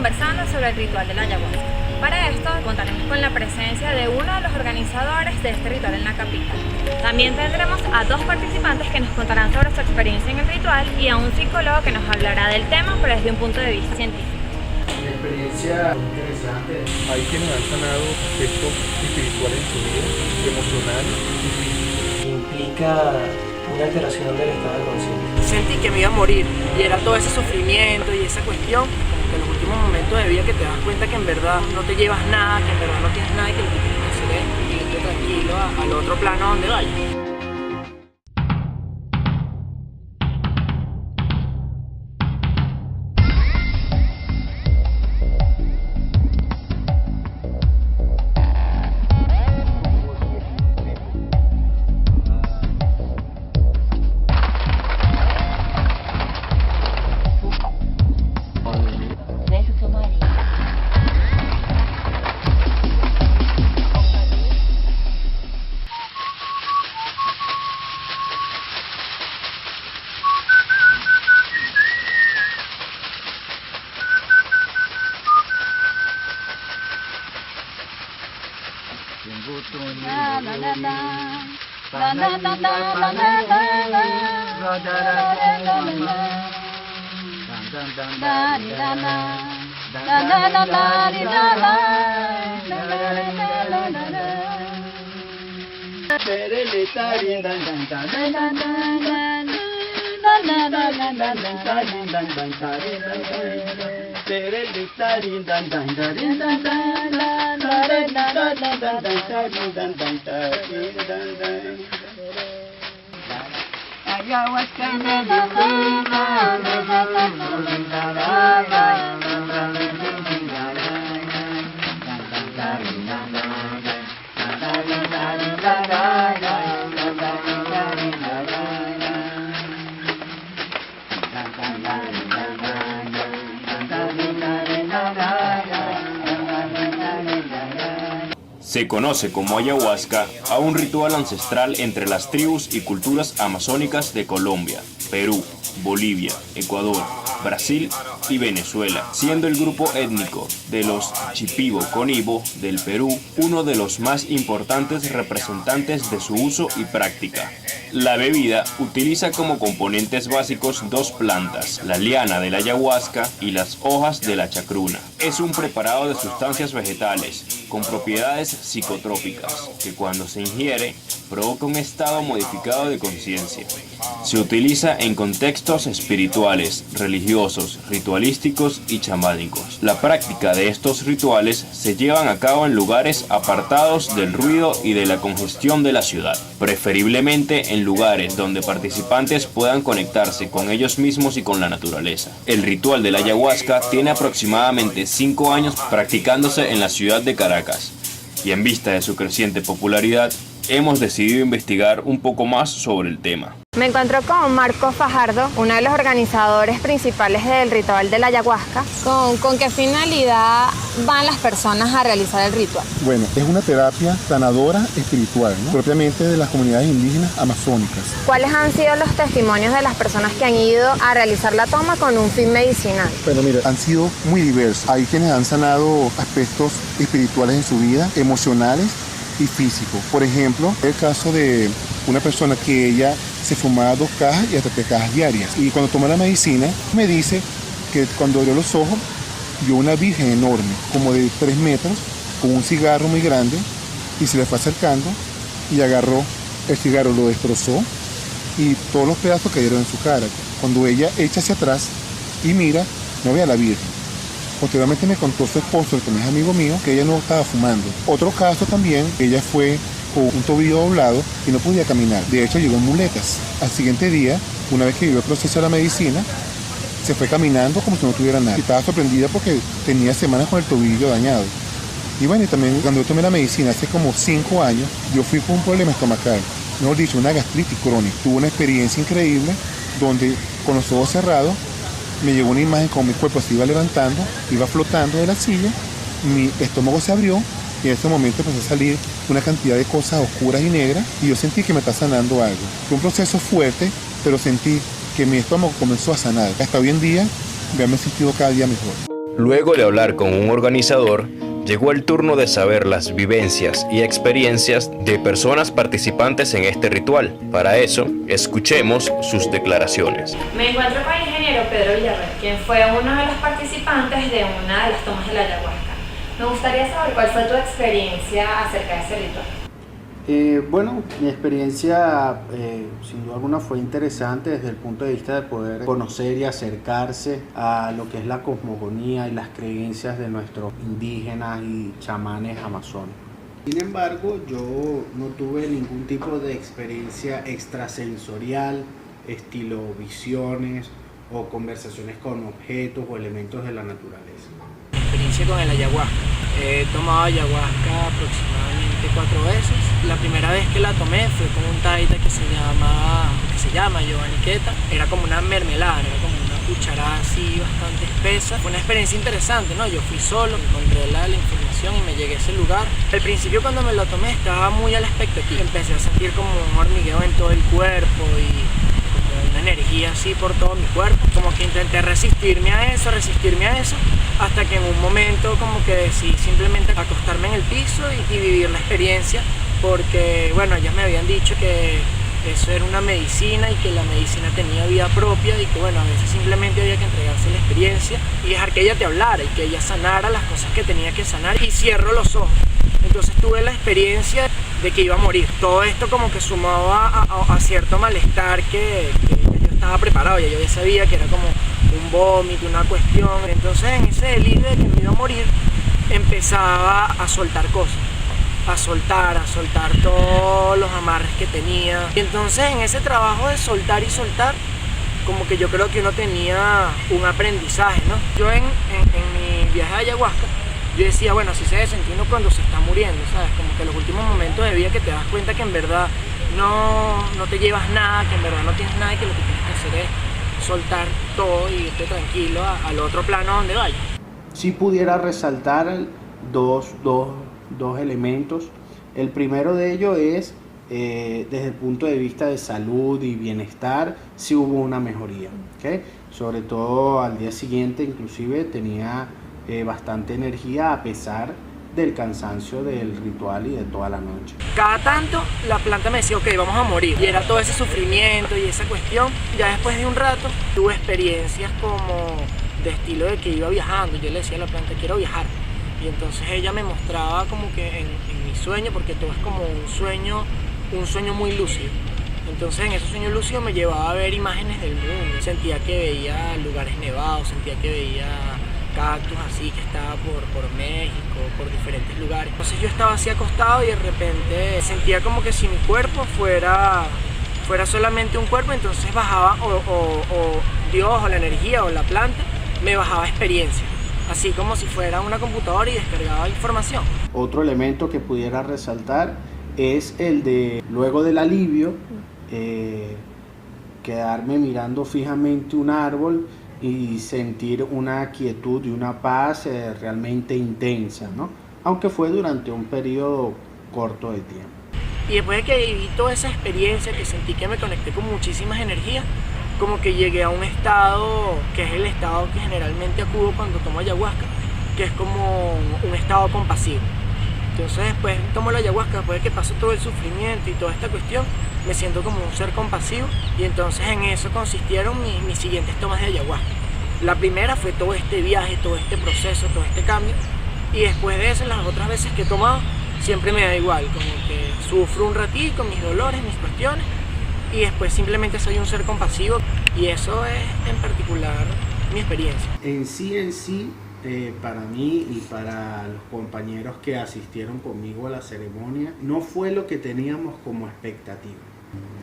conversando sobre el ritual de la ayahuasca. Para esto contaremos con la presencia de uno de los organizadores de este ritual en la capital. También tendremos a 2 participantes que nos contarán sobre su experiencia en el ritual y a un psicólogo que nos hablará del tema pero desde un punto de vista científico. Una experiencia interesante. Hay quienes han sanado aspectos espirituales en su vida, emocional y físico. Implica una alteración del estado de conciencia. Sentí que me iba a morir y era todo ese sufrimiento y esa cuestión, como que en los últimos momentos de vida que te das cuenta que en verdad no te llevas nada, que en verdad no tienes nada y que lo que tienes que hacer es irte tranquilo al otro plano donde vayas. Se conoce como ayahuasca a un ritual ancestral entre las tribus y culturas amazónicas de Colombia, Perú, Bolivia, Ecuador, Brasil y Venezuela, siendo el grupo étnico de los Shipibo-Conibo del Perú uno de los más importantes representantes de su uso y práctica. La bebida utiliza como componentes básicos 2 plantas, la liana de la ayahuasca y las hojas de la chacruna. Es un preparado de sustancias vegetales con propiedades psicotrópicas que cuando se ingiere provoca un estado modificado de conciencia. Se utiliza en contextos espirituales, religiosos, ritualísticos y chamánicos. La práctica de estos rituales se llevan a cabo en lugares apartados del ruido y de la congestión de la ciudad, preferiblemente en lugares donde participantes puedan conectarse con ellos mismos y con la naturaleza. El ritual de la ayahuasca tiene aproximadamente 5 años practicándose en la ciudad de Caracas, y en vista de su creciente popularidad, hemos decidido investigar un poco más sobre el tema. Me encuentro con Marcos Fajardo, uno de los organizadores principales del ritual de la ayahuasca. ¿Con qué finalidad van las personas a realizar el ritual? Bueno, es una terapia sanadora espiritual, ¿no? Propiamente de las comunidades indígenas amazónicas. ¿Cuáles han sido los testimonios de las personas que han ido a realizar la toma con un fin medicinal? Bueno, mira, han sido muy diversos. Hay quienes han sanado aspectos espirituales en su vida, emocionales y físicos. Por ejemplo, el caso de una persona que ella se fumaba 2 cajas y hasta 3 cajas diarias. Y cuando tomó la medicina, me dice que cuando abrió los ojos, vio una virgen enorme, como de 3 metros, con un cigarro muy grande, y se le fue acercando y agarró el cigarro, lo destrozó y todos los pedazos cayeron en su cara. Cuando ella echa hacia atrás y mira, no ve a la virgen. Posteriormente me contó su esposo, el que es amigo mío, que ella no estaba fumando. Otro caso también, ella fue con un tobillo doblado y no podía caminar. De hecho, llegó en muletas. Al siguiente día, una vez que vivió el proceso de la medicina, se fue caminando como si no tuviera nada. Estaba sorprendida porque tenía semanas con el tobillo dañado. Y bueno, y también cuando yo tomé la medicina hace como 5 años, yo fui con un problema estomacal. Mejor dicho, una gastritis crónica. Tuve una experiencia increíble donde con los ojos cerrados me llegó una imagen como mi cuerpo se iba levantando, iba flotando de la silla, mi estómago se abrió y en ese momento empezó a salir una cantidad de cosas oscuras y negras y yo sentí que me está sanando algo. Fue un proceso fuerte, pero sentí que mi estómago comenzó a sanar. Hasta hoy en día me he sentido cada día mejor. Luego de hablar con un organizador, llegó el turno de saber las vivencias y experiencias de personas participantes en este ritual. Para eso, escuchemos sus declaraciones. Me encuentro con el ingeniero Pedro Villarreal, quien fue uno de los participantes de una de las tomas de la ayahuasca. Me gustaría saber cuál fue tu experiencia acerca de ese ritual. Bueno, mi experiencia sin duda alguna fue interesante desde el punto de vista de poder conocer y acercarse a lo que es la cosmogonía y las creencias de nuestros indígenas y chamanes amazónicos. Sin embargo, yo no tuve ningún tipo de experiencia extrasensorial, estilo visiones o conversaciones con objetos o elementos de la naturaleza. Mi experiencia con el ayahuasca. He tomado ayahuasca aproximadamente 4 veces. La primera vez que la tomé fue con un taita que se llama Giovanni Queta. Era como una mermelada, era como una cucharada así bastante espesa. Fue una experiencia interesante, ¿no? Yo fui solo, encontré la información y me llegué a ese lugar. Al principio cuando me lo tomé estaba muy a la expectativa. Empecé a sentir como un hormigueo en todo el cuerpo y una energía así por todo mi cuerpo, como que intenté resistirme a eso, hasta que en un momento como que decidí simplemente acostarme en el piso y vivir la experiencia, porque bueno, ellas me habían dicho que eso era una medicina y que la medicina tenía vida propia y que bueno, a veces simplemente había que entregarse la experiencia y dejar que ella te hablara y que ella sanara las cosas que tenía que sanar, y cierro los ojos. Entonces tuve la experiencia de que iba a morir. Todo esto como que sumaba a cierto malestar que yo estaba preparado, ya yo ya sabía que era como un vómito, una cuestión. Entonces en ese delirio de que me iba a morir, empezaba a soltar cosas, a soltar todos los amarres que tenía. Y entonces en ese trabajo de soltar y soltar, como que yo creo que uno tenía un aprendizaje, ¿no? Yo en mi viaje a ayahuasca, yo decía, bueno, así se siente uno cuando se está muriendo, ¿sabes? Como que los últimos momentos de vida que te das cuenta que en verdad no te llevas nada, que en verdad no tienes nada y que lo que tienes que hacer es soltar todo y irte tranquilo al otro plano donde vayas. Sí pudiera resaltar dos elementos. El primero de ellos es, desde el punto de vista de salud y bienestar, sí hubo una mejoría, ¿okay? Sobre todo al día siguiente, inclusive tenía bastante energía a pesar del cansancio del ritual y de toda la noche. Cada tanto la planta me decía, ok, vamos a morir, y era todo ese sufrimiento y esa cuestión. Ya después de un rato tuve experiencias como de estilo de que iba viajando. Yo le decía a la planta, quiero viajar, y entonces ella me mostraba como que en mi sueño, porque todo es como un sueño muy lúcido. Entonces en ese sueño lúcido me llevaba a ver imágenes del mundo. Sentía que veía lugares nevados, sentía que veía cactus así que estaba por México, por diferentes lugares. Entonces yo estaba así acostado y de repente sentía como que si mi cuerpo fuera solamente un cuerpo, entonces bajaba o Dios o la energía o la planta me bajaba experiencia, así como si fuera una computadora y descargaba información. Otro elemento que pudiera resaltar es el de, luego del alivio, quedarme mirando fijamente un árbol y sentir una quietud y una paz realmente intensa, ¿no? Aunque fue durante un periodo corto de tiempo. Y después de que viví toda esa experiencia, que sentí que me conecté con muchísimas energías, como que llegué a un estado que es el estado que generalmente acudo cuando tomo ayahuasca, que es como un estado compasivo. Entonces después tomo la ayahuasca, después de que paso todo el sufrimiento y toda esta cuestión, me siento como un ser compasivo, y entonces en eso consistieron mis siguientes tomas de ayahuasca. La primera fue todo este viaje, todo este proceso, todo este cambio, y después de eso, las otras veces que he tomado, siempre me da igual, como que sufro un ratito, mis dolores, mis cuestiones, y después simplemente soy un ser compasivo, y eso es en particular mi experiencia. En sí, para mí y para los compañeros que asistieron conmigo a la ceremonia, no fue lo que teníamos como expectativa.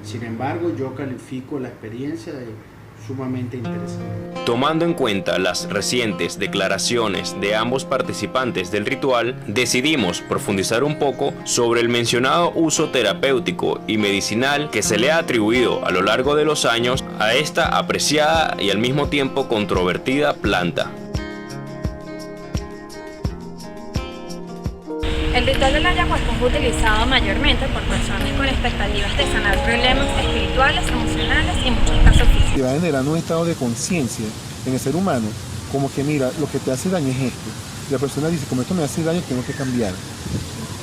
Sin embargo, yo califico la experiencia de sumamente interesante. Tomando en cuenta las recientes declaraciones de ambos participantes del ritual, decidimos profundizar un poco sobre el mencionado uso terapéutico y medicinal que se le ha atribuido a lo largo de los años a esta apreciada y al mismo tiempo controvertida planta. El ritual de la ayahuasca es utilizado mayormente por personas con expectativas de sanar problemas espirituales, emocionales y en muchos casos físicos. Que va generando un estado de conciencia en el ser humano como que mira, lo que te hace daño es esto. Y la persona dice, como esto me hace daño, tengo que cambiar.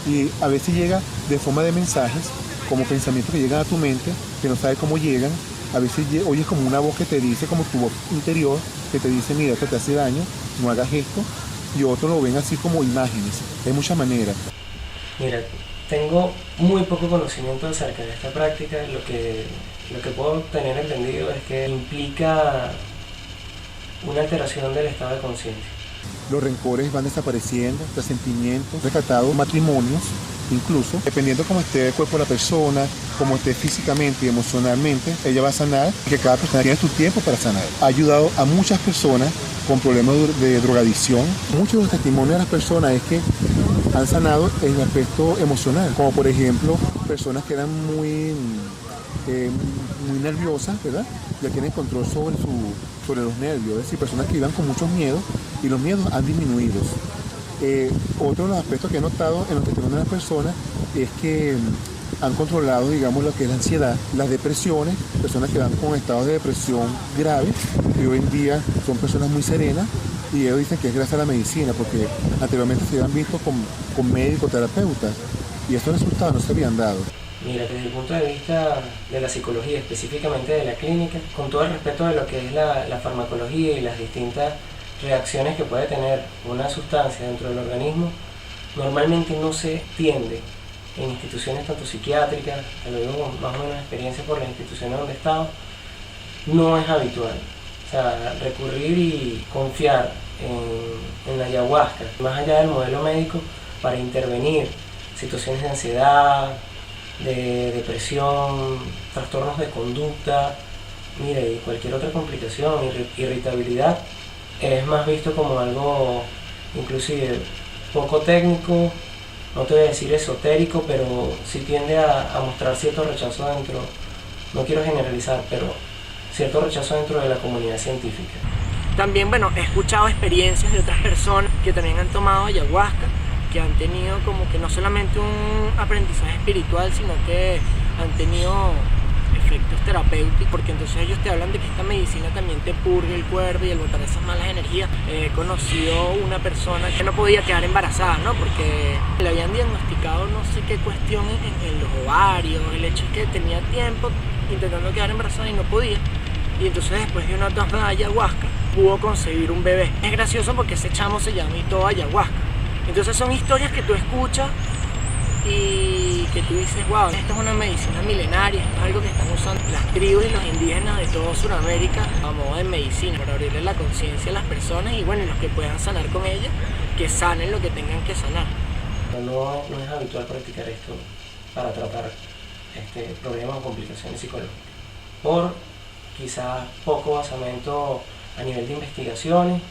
Y a veces llega de forma de mensajes, como pensamientos que llegan a tu mente, que no sabes cómo llegan. A veces oyes como una voz que te dice, como tu voz interior, que te dice, mira, esto te hace daño, no hagas esto. Y otros lo ven así como imágenes. Hay muchas maneras. Mira, tengo muy poco conocimiento acerca de esta práctica. Lo que puedo tener entendido es que implica una alteración del estado de conciencia. Los rencores van desapareciendo, resentimientos, rescatados, matrimonios, incluso, dependiendo cómo esté el cuerpo de la persona, cómo esté físicamente y emocionalmente, ella va a sanar, que cada persona tiene su tiempo para sanar. Ha ayudado a muchas personas con problemas de drogadicción. Muchos de los testimonios de las personas es que han sanado en el aspecto emocional, como por ejemplo, personas que eran muy nerviosas, ¿verdad? Ya tienen control sobre los nervios, es decir, personas que iban con muchos miedos y los miedos han disminuido. Otro de los aspectos que he notado en los testimonios de las personas es que han controlado, digamos, lo que es la ansiedad, las depresiones, personas que van con estados de depresión graves, y hoy en día son personas muy serenas, y ellos dicen que es gracias a la medicina, porque anteriormente se habían visto con médicos, terapeutas, y estos resultados no se habían dado. Mira, desde el punto de vista de la psicología, específicamente de la clínica, con todo el respeto de lo que es la farmacología y las distintas reacciones que puede tener una sustancia dentro del organismo, normalmente no se tiende en instituciones tanto psiquiátricas, te lo digo con más o menos experiencia por las instituciones donde he estado, no es habitual. O sea, recurrir y confiar en la ayahuasca, más allá del modelo médico, para intervenir situaciones de ansiedad, de depresión, trastornos de conducta, mire, y cualquier otra complicación, irritabilidad, es más visto como algo inclusive poco técnico, no te voy a decir esotérico, pero sí tiende a mostrar cierto rechazo dentro, no quiero generalizar, pero cierto rechazo dentro de la comunidad científica. También, bueno, he escuchado experiencias de otras personas que también han tomado ayahuasca, que han tenido como que no solamente un aprendizaje espiritual, sino que han tenido efectos terapéuticos, porque entonces ellos te hablan de que esta medicina también te purga el cuerpo y el botar esas malas energías. He conocido una persona que no podía quedar embarazada, ¿no? Porque le habían diagnosticado no sé qué cuestión en los ovarios, el hecho es que tenía tiempo intentando quedar embarazada y no podía. Y entonces después de una toma de ayahuasca pudo concebir un bebé. Es gracioso porque ese chamo se llama y todo ayahuasca. Entonces son historias que tú escuchas y que tú dices, wow, esta es una medicina milenaria, esto es algo que están usando las tribus y los indígenas de toda Sudamérica a modo de medicina, para abrirle la conciencia a las personas y bueno, los que puedan sanar con ella, que sanen lo que tengan que sanar. No es habitual practicar esto para tratar problemas o complicaciones psicológicas, por quizás poco basamento a nivel de investigaciones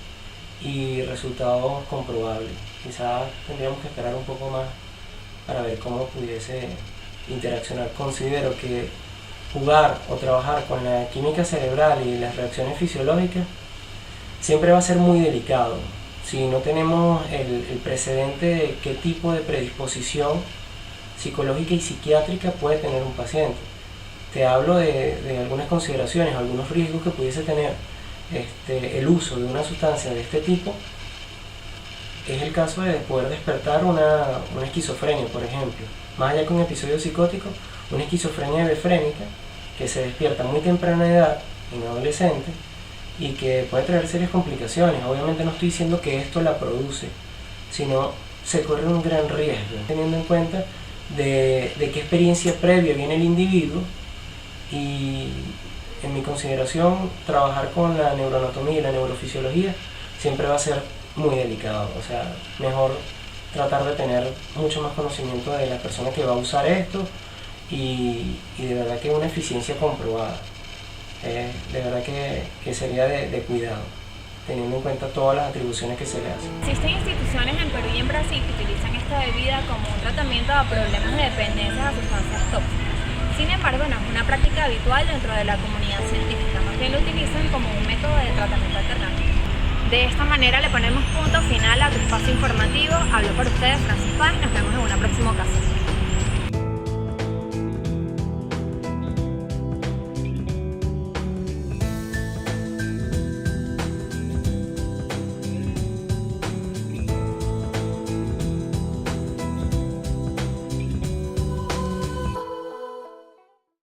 y resultados comprobables. Quizás tendríamos que esperar un poco más para ver cómo pudiese interaccionar. Considero que jugar o trabajar con la química cerebral y las reacciones fisiológicas siempre va a ser muy delicado si no tenemos el precedente de qué tipo de predisposición psicológica y psiquiátrica puede tener un paciente. Te hablo de algunas consideraciones, algunos riesgos que pudiese tener el uso de una sustancia de este tipo. Es el caso de poder despertar una esquizofrenia, por ejemplo. Más allá que un episodio psicótico, una esquizofrenia hebefrénica que se despierta a muy temprana edad en adolescentes y que puede traer serias complicaciones. Obviamente no estoy diciendo que esto la produce, sino se corre un gran riesgo, teniendo en cuenta de qué experiencia previa viene el individuo. Y en mi consideración, trabajar con la neuroanatomía y la neurofisiología siempre va a ser muy delicado. O sea, mejor tratar de tener mucho más conocimiento de la persona que va a usar esto y de verdad que una eficiencia comprobada. De verdad que sería de cuidado, teniendo en cuenta todas las atribuciones que se le hacen. Existen instituciones en Perú y en Brasil que utilizan esta bebida como un tratamiento a problemas de dependencia a sustancias tóxicas. Sin embargo, no es una práctica habitual dentro de la comunidad científica, más bien lo utilizan como un método de tratamiento alternativo. De esta manera le ponemos punto final a tu espacio informativo. Hablo por ustedes, Francis Páez, nos vemos en una próxima ocasión.